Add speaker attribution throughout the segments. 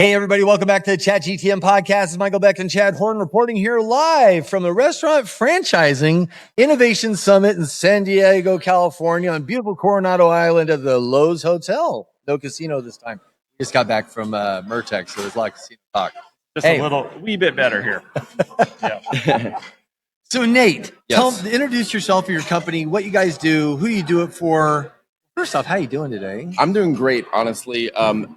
Speaker 1: Hey, everybody, welcome back to the ChatGTM podcast. It's Michael Beck and Chad Horn reporting here live from the Restaurant Franchising Innovation Summit in San Diego, California, on beautiful Coronado Island at the Lowe's Hotel. No casino this time. Just got back from Mertex, so there's a lot of casino talk.
Speaker 2: Just a wee bit better here. Yeah.
Speaker 1: So, Nate,
Speaker 3: Yes.
Speaker 1: introduce yourself and your company, what you guys do, who you do it for. First off, how you doing today?
Speaker 3: I'm doing great, honestly.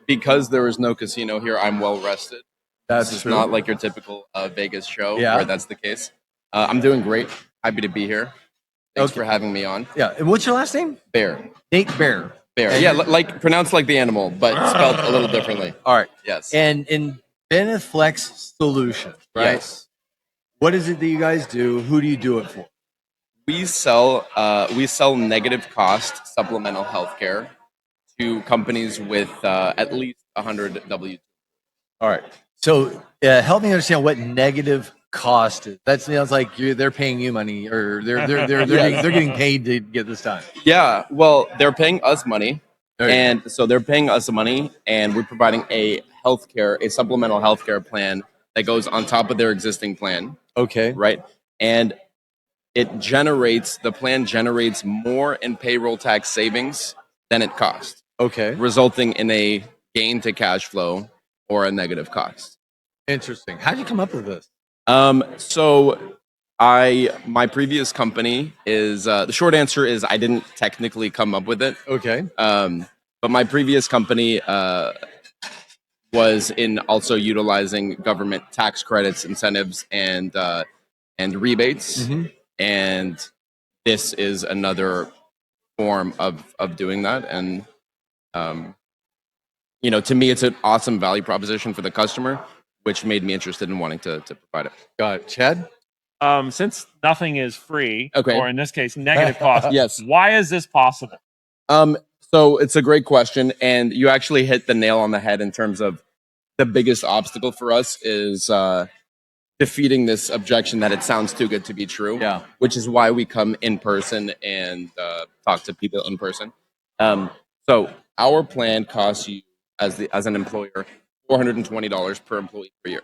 Speaker 3: Because there is no casino here, I'm well rested.
Speaker 1: That's
Speaker 3: This is
Speaker 1: true.
Speaker 3: not like your typical Vegas show
Speaker 1: Yeah.
Speaker 3: where that's the case. I'm doing great. Happy to be here. Thanks
Speaker 1: Okay.
Speaker 3: for having me on.
Speaker 1: Yeah. And what's your last name?
Speaker 3: Bear.
Speaker 1: Nate Baer.
Speaker 3: Bear.
Speaker 1: And
Speaker 3: Yeah,
Speaker 1: you're-
Speaker 3: like pronounced like the animal, but spelled a little differently.
Speaker 1: All right.
Speaker 3: Yes.
Speaker 1: And in Beneflex Solutions, right?
Speaker 3: Yes.
Speaker 1: What is it that you guys do? Who do you do it for?
Speaker 3: We sell negative cost supplemental healthcare to companies with at least 100 W.
Speaker 1: All right. So help me understand what negative cost is. That sounds like they're paying you money, or they're getting paid to get this done.
Speaker 3: Yeah, well, they're paying us money.
Speaker 1: There you
Speaker 3: And so they're paying us money, and we're providing a supplemental healthcare plan that goes on top of their existing plan,
Speaker 1: Okay.
Speaker 3: right? And the plan generates more in payroll tax savings than it costs,
Speaker 1: Okay.
Speaker 3: resulting in a gain to cash flow or a negative cost.
Speaker 1: Interesting. How did you come up with this?
Speaker 3: So my previous company is the short answer is I didn't technically come up with it.
Speaker 1: Okay.
Speaker 3: But my previous company was in also utilizing government tax credits, incentives, and rebates,
Speaker 1: Mhm.
Speaker 3: and this is another form of doing that. And to me, it's an awesome value proposition for the customer, which made me interested in wanting to provide it.
Speaker 1: Got it. Chad?
Speaker 2: Since nothing is free,
Speaker 3: Okay.
Speaker 2: or in this case, negative cost,
Speaker 3: Yes.
Speaker 2: why is this possible?
Speaker 3: So it's a great question, and you actually hit the nail on the head in terms of the biggest obstacle for us is defeating this objection that it sounds too good to be true.
Speaker 1: Yeah.
Speaker 3: Which is why we come in person and talk to people in person. So our plan costs you as an employer $420 per employee per year.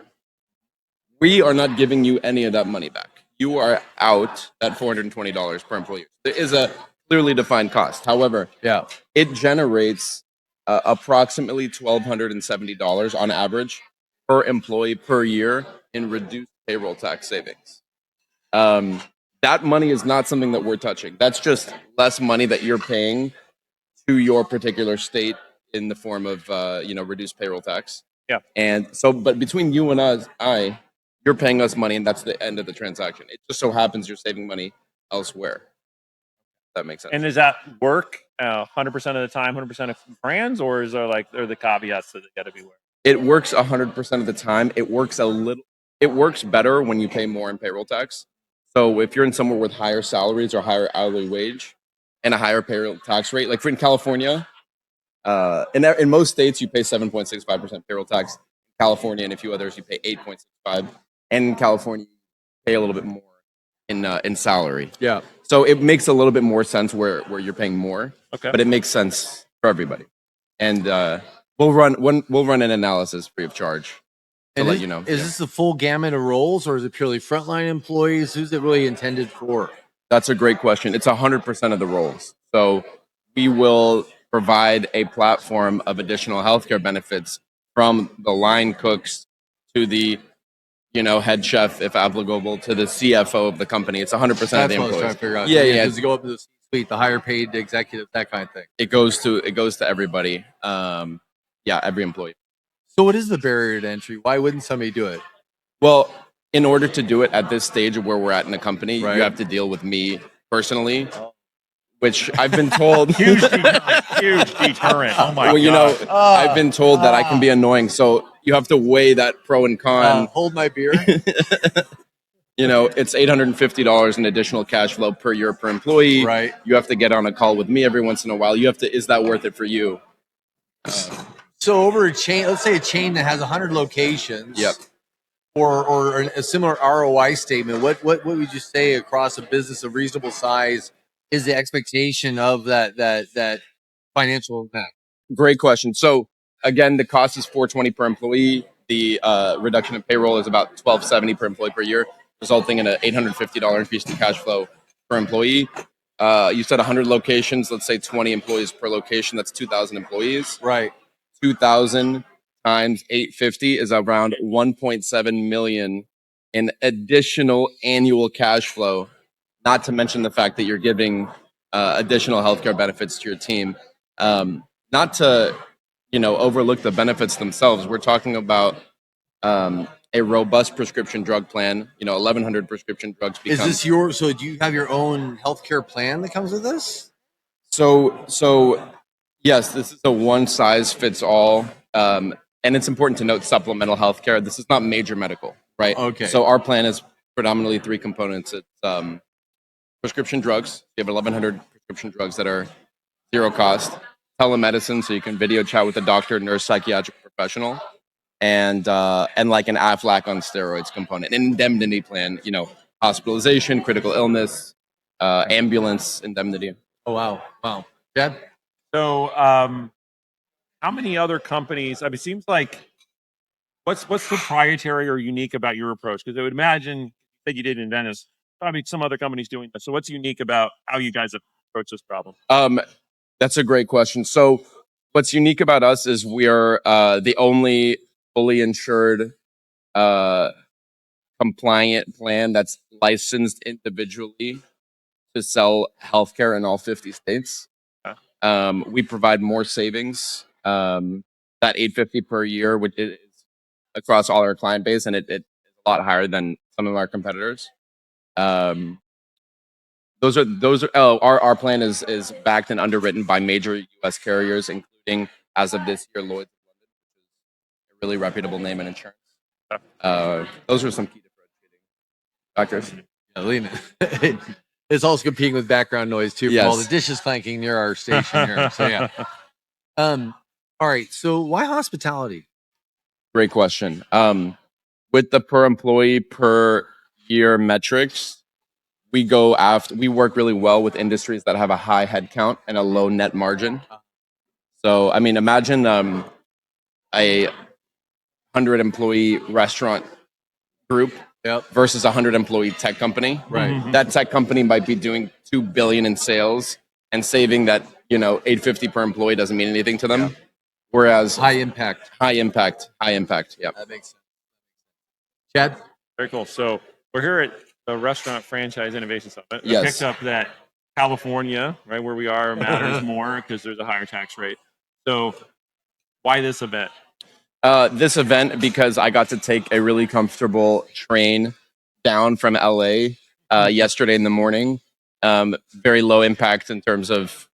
Speaker 3: We are not giving you any of that money back. You are out that $420 per employee. There is a clearly defined cost. However,
Speaker 1: Yeah.
Speaker 3: it generates approximately $1,270 on average per employee per year in reduced payroll tax savings. That money is not something that we're touching. That's just less money that you're paying to your particular state in the form of reduced payroll tax.
Speaker 2: Yeah.
Speaker 3: And so, but between you and you're paying us money, and that's the end of the transaction. It just so happens you're saving money elsewhere. That makes sense.
Speaker 2: And does that work 100% of the time, 100% of brands, or is there are the caveats that got to be aware?
Speaker 3: It works 100% of the time. It works better when you pay more in payroll tax. So if you're in somewhere with higher salaries or higher hourly wage and a higher payroll tax rate, like for in California, in most states you pay 7.65% payroll tax. In California and a few others you pay 8.65%, and in California you pay a little bit more in salary.
Speaker 1: Yeah.
Speaker 3: So it makes a little bit more sense where you're paying more,
Speaker 2: Okay.
Speaker 3: but it makes sense for everybody. And we'll run an analysis free of charge to let you know.
Speaker 1: Is this the full gamut of roles, or is it purely frontline employees? Who's it really intended for?
Speaker 3: That's a great question. It's 100% of the roles. So we will provide a platform of additional healthcare benefits from the line cooks to the head chef, if applicable, to the CFO of the company. It's 100% of the
Speaker 1: That's what I was
Speaker 3: employees.
Speaker 1: trying to figure out.
Speaker 3: Yeah.
Speaker 1: Does it go up to the C-suite, the higher paid executive, that kind of thing?
Speaker 3: It goes to everybody. Every employee.
Speaker 1: So what is the barrier to entry? Why wouldn't somebody do it?
Speaker 3: Well, in order to do it at this stage of where we're at in the company,
Speaker 1: Right.
Speaker 3: you have to deal with me personally, which I've been told.
Speaker 2: Huge deterrent. Oh my
Speaker 3: Well,
Speaker 2: god.
Speaker 3: I've been told that I can be annoying, so you have to weigh that pro and con.
Speaker 1: Hold my beer.
Speaker 3: It's $850 in additional cash flow per year per employee.
Speaker 1: Right.
Speaker 3: You have to get on a call with me every once in a while. Is that worth it for you?
Speaker 1: So over a chain, let's say a chain that has 100 locations.
Speaker 3: Yep.
Speaker 1: Or a similar ROI statement. What would you say across a business of reasonable size is the expectation of that financial impact?
Speaker 3: Great question. So again, the cost is $420 per employee. The reduction in payroll is about $1,270 per employee per year, resulting in an $850 increase in cash flow per employee. You said 100 locations. Let's say 20 employees per location. That's 2,000 employees.
Speaker 1: Right.
Speaker 3: 2,000 times 850 is around 1.7 million in additional annual cash flow. Not to mention the fact that you're giving additional healthcare benefits to your team. Not to overlook the benefits themselves. We're talking about a robust prescription drug plan. 1,100 prescription drugs.
Speaker 1: Is this so do you have your own healthcare plan that comes with this?
Speaker 3: So yes, this is a one size fits all. And it's important to note supplemental healthcare. This is not major medical, right?
Speaker 1: Okay.
Speaker 3: So our plan is predominantly three components. It's prescription drugs. We have 1,100 prescription drugs that are zero cost. Telemedicine, so you can video chat with a doctor, nurse, psychiatric professional, and like an Aflac on steroids component. An indemnity plan, hospitalization, critical illness, ambulance indemnity.
Speaker 1: Oh wow, Chad.
Speaker 2: So, how many other companies? I mean, it seems like what's proprietary or unique about your approach? Because I would imagine that you did in Venice, probably some other companies doing that. So, what's unique about how you guys approach this problem?
Speaker 3: That's a great question. So, what's unique about us is we are the only fully insured, compliant plan that's licensed individually to sell healthcare in all 50 states. We provide more savings, that $850 per year, which is across all our client base, and it's a lot higher than some of our competitors. Those are our plan is backed and underwritten by major U.S. carriers, including as of this year Lloyd's, a really reputable name in insurance. Those are some key differentiating factors.
Speaker 1: Yeah, lean it. It's also competing with background noise too from all the dishes clanking near our station here. So yeah. All right. So why hospitality?
Speaker 3: Great question. With the per employee per year metrics, we work really well with industries that have a high headcount and a low net margin. So, I mean, imagine a 100 employee restaurant group versus a 100 employee tech company.
Speaker 1: Right.
Speaker 2: Mm-hmm.
Speaker 3: That tech company might be doing $2 billion in sales and saving that, $850 per employee doesn't mean anything to them. Yeah. Whereas
Speaker 1: high impact.
Speaker 3: Yeah.
Speaker 1: That makes sense. Chad?
Speaker 2: Very cool. So we're here at the Restaurant Franchise Innovation Summit.
Speaker 3: Yes.
Speaker 2: I picked up that California, right where we are, matters more because there's a higher tax rate. So why this event?
Speaker 3: This event because I got to take a really comfortable train down from LA yesterday in the morning. Very low impact in terms of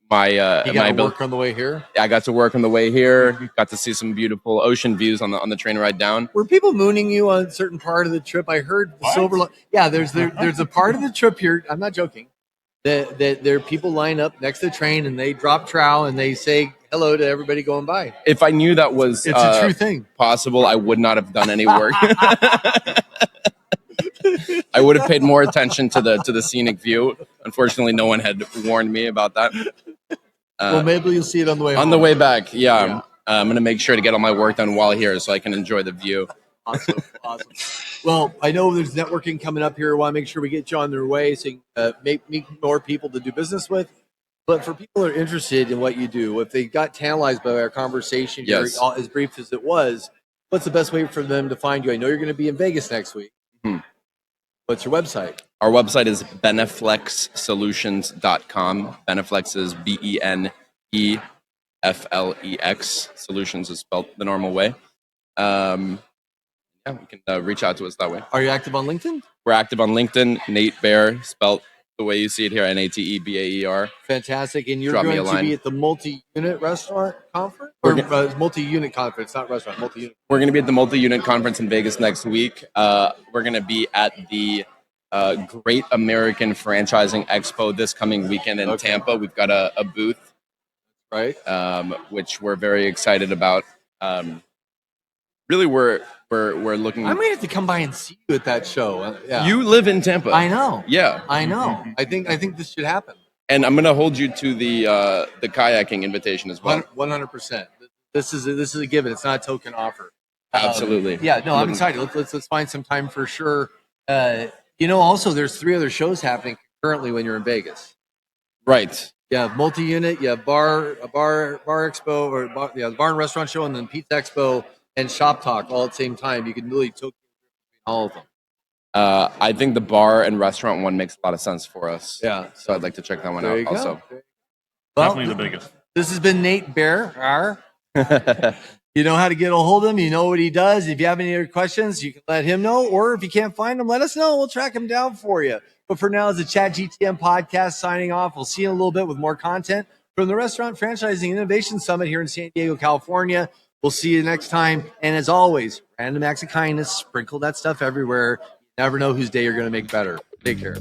Speaker 3: my
Speaker 1: you got to work on the way here.
Speaker 3: I got to work on the way here. Got to see some beautiful ocean views on the train ride down.
Speaker 1: Were people mooning you on a certain part of the trip? I heard the Yeah, there's a part of the trip here. I'm not joking. That there are people line up next to the train and they drop trowel and they say hello to everybody going by.
Speaker 3: If I knew that was
Speaker 1: it's a true thing
Speaker 3: possible, I would not have done any work. I would have paid more attention to the scenic view. Unfortunately, no one had warned me about that.
Speaker 1: Well, maybe you'll see it on the way home.
Speaker 3: On the way back, yeah. I'm going to make sure to get all my work done while here so I can enjoy the view.
Speaker 1: Awesome. Well, I know there's networking coming up here. I want to make sure we get you on their way so you can meet more people to do business with. But for people that are interested in what you do, if they got tantalized by our conversation here, as brief as it was, what's the best way for them to find you? I know you're going to be in Vegas next week. What's your website?
Speaker 3: Our website is beneflexsolutions.com. Beneflex is BENEFLEX. Solutions is spelled the normal way. We can reach out to us that way.
Speaker 1: Are you active on LinkedIn?
Speaker 3: We're active on LinkedIn. Nate Baer, spelled the way you see it here, NATEBAER.
Speaker 1: Fantastic. And you're going to be at the multi-unit restaurant conference? Multi-unit conference, not restaurant, multi-unit.
Speaker 3: We're going to be at the multi-unit conference in Vegas next week. We're going to be at the Great American Franchising Expo this coming weekend in Tampa. We've got a booth,
Speaker 1: right?
Speaker 3: Which we're very excited about. Really, we're looking.
Speaker 1: I might have to come by and see you at that show.
Speaker 3: You live in Tampa.
Speaker 1: I know.
Speaker 3: Yeah,
Speaker 1: I know. I think this should happen.
Speaker 3: And I'm gonna hold you to the kayaking invitation as well.
Speaker 1: 100%. This is a given. It's not a token offer.
Speaker 3: Absolutely.
Speaker 1: Yeah, no, I'm excited. Let's find some time for sure. Also, there's 3 other shows happening currently when you're in Vegas.
Speaker 3: Right.
Speaker 1: You have multi-unit, you have bar expo, or the bar and restaurant show, and then Pizza Expo and Shop Talk all at the same time. You can really token all of them.
Speaker 3: I think the bar and restaurant one makes a lot of sense for us.
Speaker 1: Yeah.
Speaker 3: So I'd like to check that one
Speaker 1: There
Speaker 3: out
Speaker 1: you go.
Speaker 3: also.
Speaker 1: Well,
Speaker 2: Definitely the biggest.
Speaker 1: this has been Nate Baer. You know how to get a hold of him. You know what he does. If you have any other questions, you can let him know. Or if you can't find him, let us know. We'll track him down for you. But for now, it's a ChatGTM podcast signing off. We'll see you in a little bit with more content from the Restaurant Franchising Innovation Summit here in San Diego, California. We'll see you next time. And as always, random acts of kindness, sprinkle that stuff everywhere. You never know whose day you're going to make better. Take care.